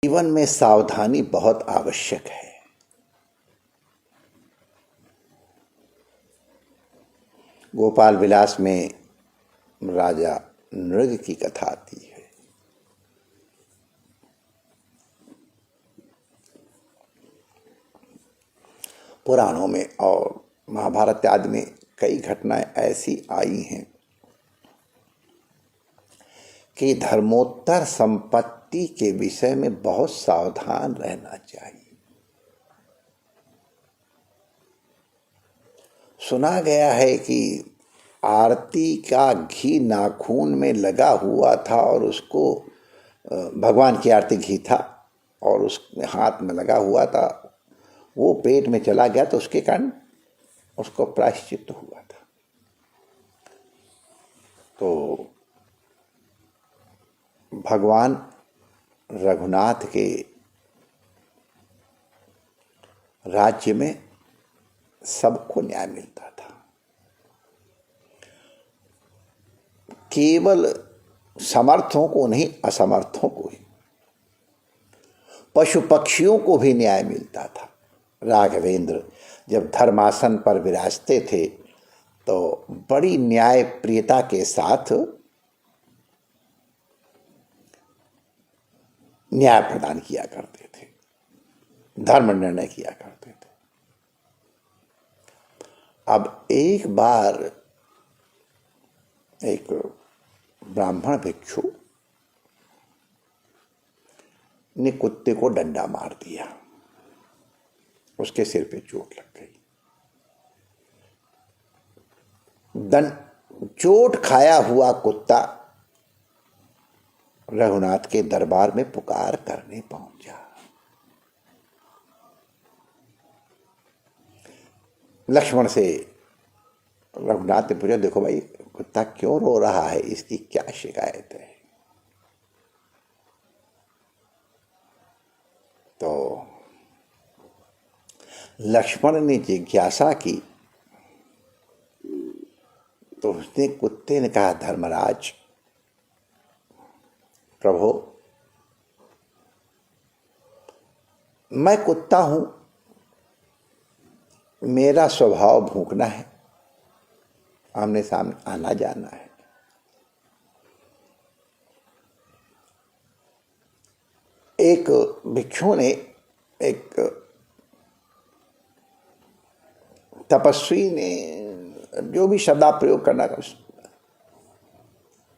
जीवन में सावधानी बहुत आवश्यक है। गोपाल विलास में राजा नृग की कथा आती है। पुराणों में और महाभारत आदि में कई घटनाएं ऐसी आई हैं कि धर्मोत्तर संपत्ति के विषय में बहुत सावधान रहना चाहिए। सुना गया है कि आरती का घी नाखून में लगा हुआ था और उसको भगवान की आरती घी था और उस हाथ में लगा हुआ था, वो पेट में चला गया तो उसके कारण उसको प्रायश्चित हुआ था। तो भगवान रघुनाथ के राज्य में सबको न्याय मिलता था। केवल समर्थों को नहीं, असमर्थों को ही, पशु पक्षियों को भी न्याय मिलता था। राघवेंद्र जब धर्मासन पर विराजते थे तो बड़ी न्याय प्रियता के साथ न्याय प्रदान किया करते थे, धर्म निर्णय किया करते थे। अब एक बार एक ब्राह्मण भिक्षु ने कुत्ते को डंडा मार दिया, उसके सिर पे चोट लग गई। चोट खाया हुआ कुत्ता रघुनाथ के दरबार में पुकार करने पहुंचा। लक्ष्मण से रघुनाथ ने पूछा, देखो भाई कुत्ता क्यों रो रहा है, इसकी क्या शिकायत है? तो लक्ष्मण ने जिज्ञासा की तो उसने कुत्ते ने कहा, धर्मराज प्रभु, मैं कुत्ता हूं, मेरा स्वभाव भौंकना है, आमने सामने आना जाना है। एक भिक्षु ने, एक तपस्वी ने, जो भी शब्द प्रयोग करना,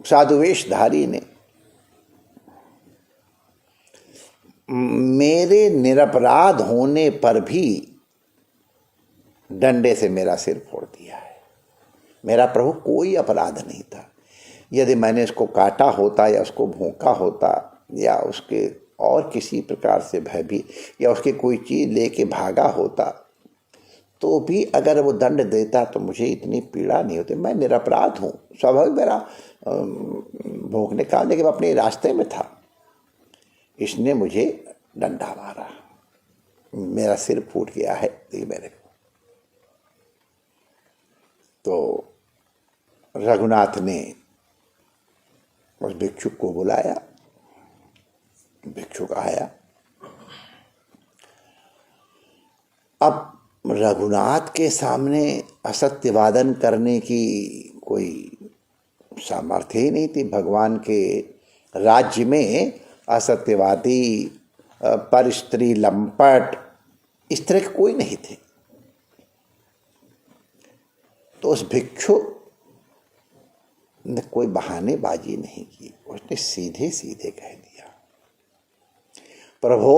साधुवेशधारी ने मेरे निरपराध होने पर भी डंडे से मेरा सिर फोड़ दिया है। मेरा प्रभु कोई अपराध नहीं था। यदि मैंने इसको काटा होता या उसको भौंका होता या उसके और किसी प्रकार से भयभीत या उसकी कोई चीज लेके भागा होता तो भी अगर वो दंड देता तो मुझे इतनी पीड़ा नहीं होती। मैं निरपराध हूँ, स्वाभाविक मेरा भौंकने का, लेकिन अपने रास्ते में था, इसने मुझे डंडा मारा, मेरा सिर फूट गया है मेरे को। तो रघुनाथ ने उस भिक्षुक को बुलाया, भिक्षुक आया। अब रघुनाथ के सामने असत्यवादन करने की कोई सामर्थ्य ही नहीं थी। भगवान के राज्य में असत्यवादी, परस्त्री, लंपट, इस तरह के कोई नहीं थे। तो उस भिक्षु ने कोई बहानेबाजी नहीं की, उसने सीधे सीधे कह दिया, प्रभु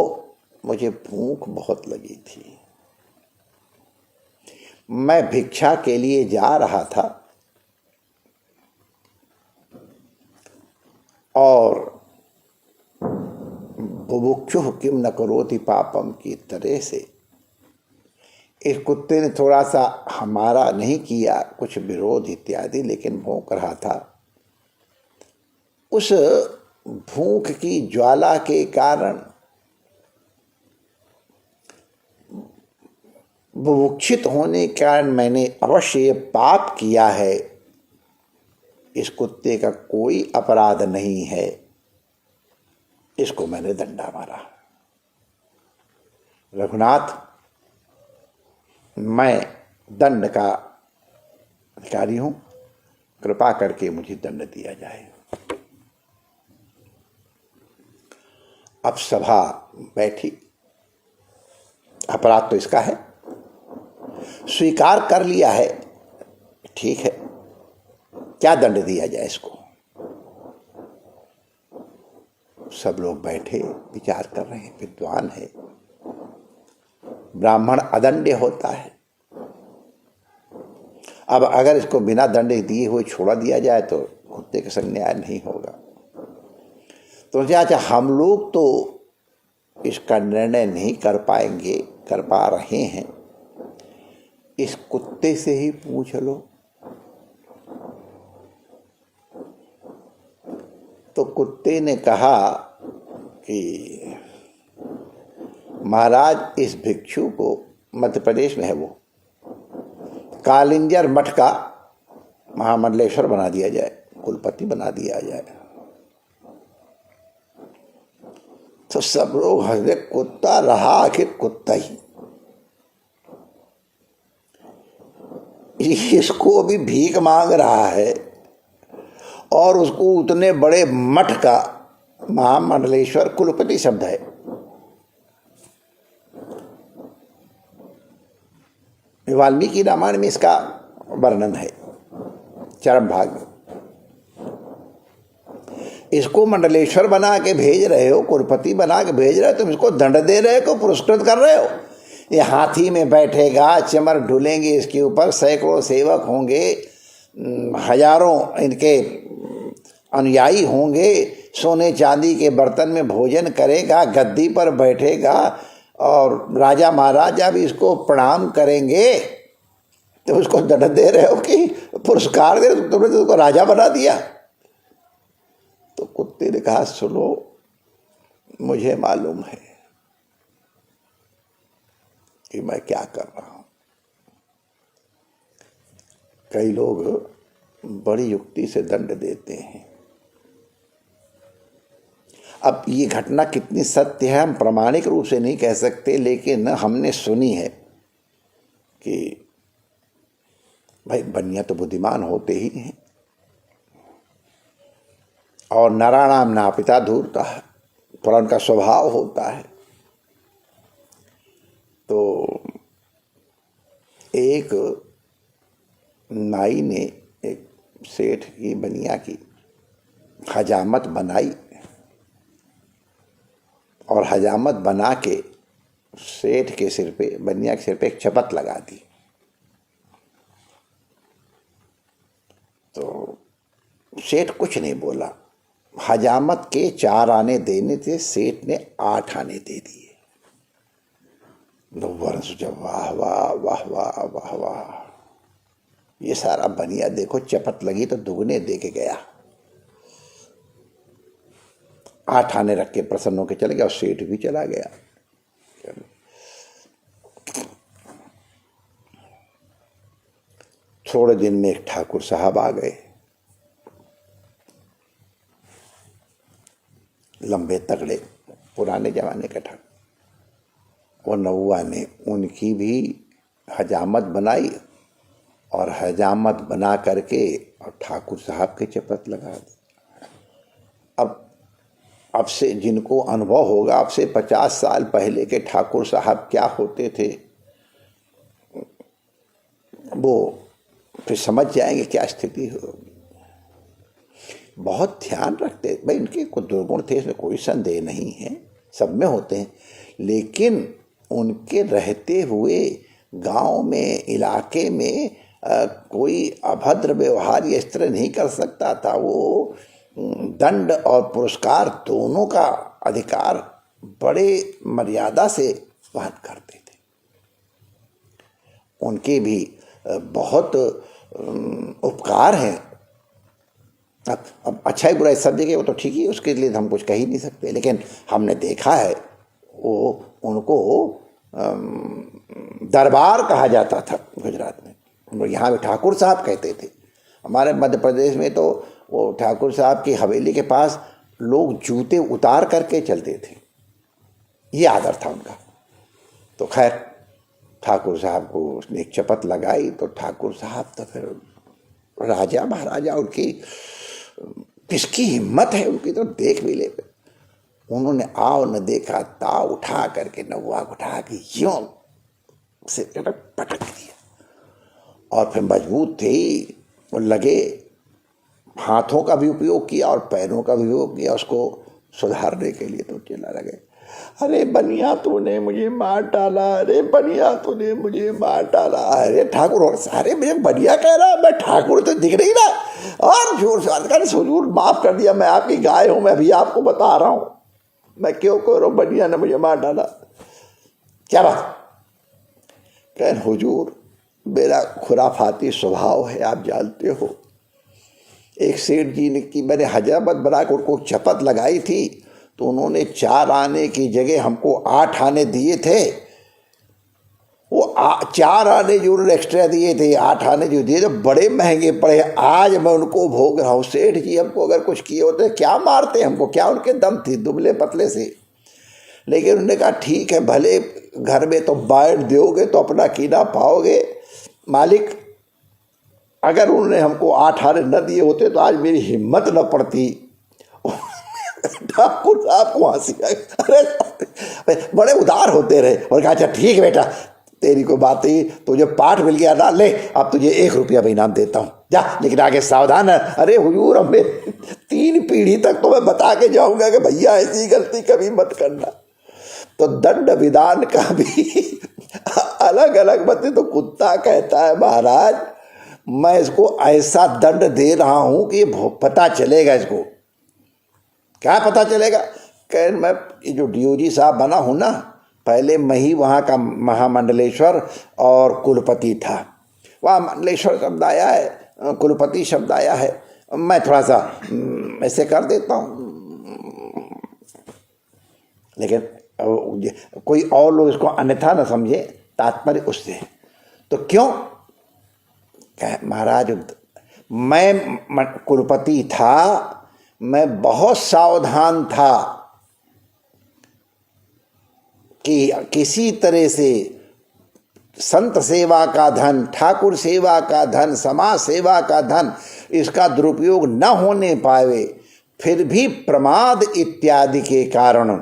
मुझे भूख बहुत लगी थी, मैं भिक्षा के लिए जा रहा था और बुभुक्षुः किम न करोति पापम की तरह से इस कुत्ते ने थोड़ा सा हमारा नहीं किया, कुछ विरोध इत्यादि, लेकिन भौंक रहा था। उस भूख की ज्वाला के कारण बुभुक्षित होने के कारण मैंने अवश्य ये पाप किया है। इस कुत्ते का कोई अपराध नहीं है, इसको मैंने डंडा मारा। रघुनाथ, मैं दंड का अधिकारी हूं, कृपा करके मुझे दंड दिया जाए। अब सभा बैठी, अपराध तो इसका है, स्वीकार कर लिया है, ठीक है, क्या दंड दिया जाए इसको। सब लोग बैठे विचार कर रहे हैं, विद्वान है, ब्राह्मण अदंड होता है। अब अगर इसको बिना दंड दिए हुए छोड़ा दिया जाए तो कुत्ते के संग न्याय नहीं होगा। तो अच्छा, हम लोग तो इसका निर्णय नहीं कर पाएंगे, कर पा रहे हैं, इस कुत्ते से ही पूछ लो। तो कुत्ते ने कहा कि महाराज, इस भिक्षु को, मध्य प्रदेश में है वो, कालिंजर मठ का महामंडलेश्वर बना दिया जाए, कुलपति बना दिया जाए। तो सब लोग हंसे, कुत्ता रहा आखिर कुत्ता ही, इसको अभी भीख मांग रहा है और उसको उतने बड़े मठ का महामंडलेश्वर कुलपति शब्द है। वाल्मीकि रामायण में इसका वर्णन है चरम भाग में। इसको मंडलेश्वर बना के भेज रहे हो, कुलपति बना के भेज रहे हो, तुम इसको दंड दे रहे हो, पुरस्कृत कर रहे हो। ये हाथी में बैठेगा, चमर ढुलेंगे इसके ऊपर, सैकड़ों सेवक होंगे, हजारों इनके अनुयायी होंगे, सोने चांदी के बर्तन में भोजन करेगा, गद्दी पर बैठेगा और राजा महाराजा भी इसको प्रणाम करेंगे। तो उसको दंड दे रहे हो कि पुरस्कार दे, तुमने तो उसको राजा बना दिया। तो कुत्ते ने कहा, सुनो, मुझे मालूम है कि मैं क्या कर रहा हूं। कई लोग बड़ी युक्ति से दंड देते हैं। अब ये घटना कितनी सत्य है हम प्रामाणिक रूप से नहीं कह सकते, लेकिन हमने सुनी है कि भाई बनिया तो बुद्धिमान होते ही हैं और नराणाम नापिता धूर्ता है, थोड़ा उनका स्वभाव होता है। तो एक नाई ने एक सेठ की बनिया की हजामत बनाई और हजामत बना के सेठ के सिर पे, बनिया के सिर पे एक चपत लगा दी। तो सेठ कुछ नहीं बोला। हजामत के 4 आने देने थे, सेठ ने 8 आने दे दिए। वर्ण सोचा, वाह वाह वाह वाह वाह वाह, ये सारा बनिया देखो, चपत लगी तो दुगने दे के गया। 8 आने रख के प्रसन्न होकर चले गया और सेठ भी चला गया। थोड़े दिन में एक ठाकुर साहब आ गए, लंबे तगड़े, पुराने जमाने का ठाकुर। वो नौवा ने उनकी भी हजामत बनाई और हजामत बना करके और ठाकुर साहब के चपत लगा दी। अब से जिनको अनुभव होगा, अब से 50 साल पहले के ठाकुर साहब क्या होते थे, वो फिर समझ जाएंगे क्या स्थिति होगी। बहुत ध्यान रखते भाई, इनके कुछ दुर्गुण थे, इसमें कोई संदेह नहीं है, सब में होते हैं, लेकिन उनके रहते हुए गांव में, इलाके में कोई अभद्र व्यवहार ये इस तरह नहीं कर सकता था। वो दंड और पुरस्कार दोनों का अधिकार बड़े मर्यादा से वहन करते थे। उनके भी बहुत उपकार हैं। अब अच्छा ही बुरा सब जगह वो तो ठीक ही, उसके लिए हम कुछ कह ही नहीं सकते, लेकिन हमने देखा है वो उनको दरबार कहा जाता था गुजरात में, यहाँ भी ठाकुर साहब कहते थे। हमारे मध्य प्रदेश में तो वो ठाकुर साहब की हवेली के पास लोग जूते उतार करके चलते थे, ये आदर था उनका। तो खैर ठाकुर साहब को उसने एक चपत लगाई, तो ठाकुर साहब तो फिर राजा महाराजा उनकी किसकी हिम्मत है उनकी, तो देख भी ले। उन्होंने आओ न देखा ताव उठा करके नौवा उठा के यूं से पटक दिया और फिर मजबूत थे वो लगे, हाथों का भी उपयोग किया और पैरों का भी उपयोग किया उसको सुधारने के लिए। तो चिल्ला लगे, अरे बनिया तूने मुझे मार डाला, अरे बनिया तूने मुझे मार डाला। अरे ठाकुर, और सारे मुझे बनिया कह रहा, मैं ठाकुर तो दिख नहीं रहा। और जोर से हुजूर माफ कर दिया, मैं आपकी गाय हूं, मैं अभी आपको बता रहा हूं, मैं क्यों कह रहा हूं बनिया ने मुझे मार डाला, क्या बात। कह हुजूर मेरा खुराफाती स्वभाव है, आप जानते हो। एक सेठ जी ने की मैंने हजामत बना कर उनको शपथ लगाई थी, तो उन्होंने 4 आने की जगह हमको 8 आने दिए थे। वो 4 आने जो उन्होंने एक्स्ट्रा दिए थे, 8 आने जो दिए थे बड़े महंगे पड़े। आज मैं उनको भोग रहा हूँ। सेठ जी हमको अगर कुछ किए होते क्या मारते हमको, क्या उनके दम थी दुबले पतले से। लेकिन उन्होंने कहा ठीक है, भले घर में तो बांट दोगे तो अपना कीना पाओगे मालिक। अगर उन्होंने हमको 8 आने न दिए होते तो आज मेरी हिम्मत न पड़ती। ठाकुर साहब को हंसी आई, अरे बड़े उदार होते रहे और कहा अच्छा ठीक है बेटा, तेरी कोई बात नहीं, तुझे पाठ मिल गया ना, ले अब तुझे 1 रुपया भी इनाम देता हूँ, जा, लेकिन आगे सावधान है। अरे हुजूर हमें 3 पीढ़ी तक तो मैं बता के जाऊंगा कि भैया ऐसी गलती कभी मत करना। तो दंड विधान का भी अलग अलग बातें। तो कुत्ता कहता है महाराज मैं इसको ऐसा दंड दे रहा हूं कि पता चलेगा इसको। क्या पता चलेगा? कह मैं ये जो डीओजी साहब बना हूं ना, पहले मैं ही वहाँ का महामंडलेश्वर और कुलपति था। वहाँ मंडलेश्वर शब्द आया है, कुलपति शब्द आया है, मैं थोड़ा सा ऐसे कर देता हूँ, लेकिन कोई और लोग इसको अन्यथा न समझे, तात्पर्य उससे। तो क्यों महाराज, मैं कुलपति था, मैं बहुत सावधान था कि किसी तरह से संत सेवा का धन, ठाकुर सेवा का धन, समाज सेवा का धन, इसका दुरुपयोग न होने पावे। फिर भी प्रमाद इत्यादि के कारण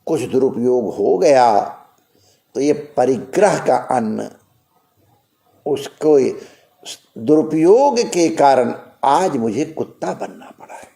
कुछ दुरुपयोग हो गया, तो ये परिग्रह का अन्न, उसको दुरुपयोग के कारण आज मुझे कुत्ता बनना पड़ा है।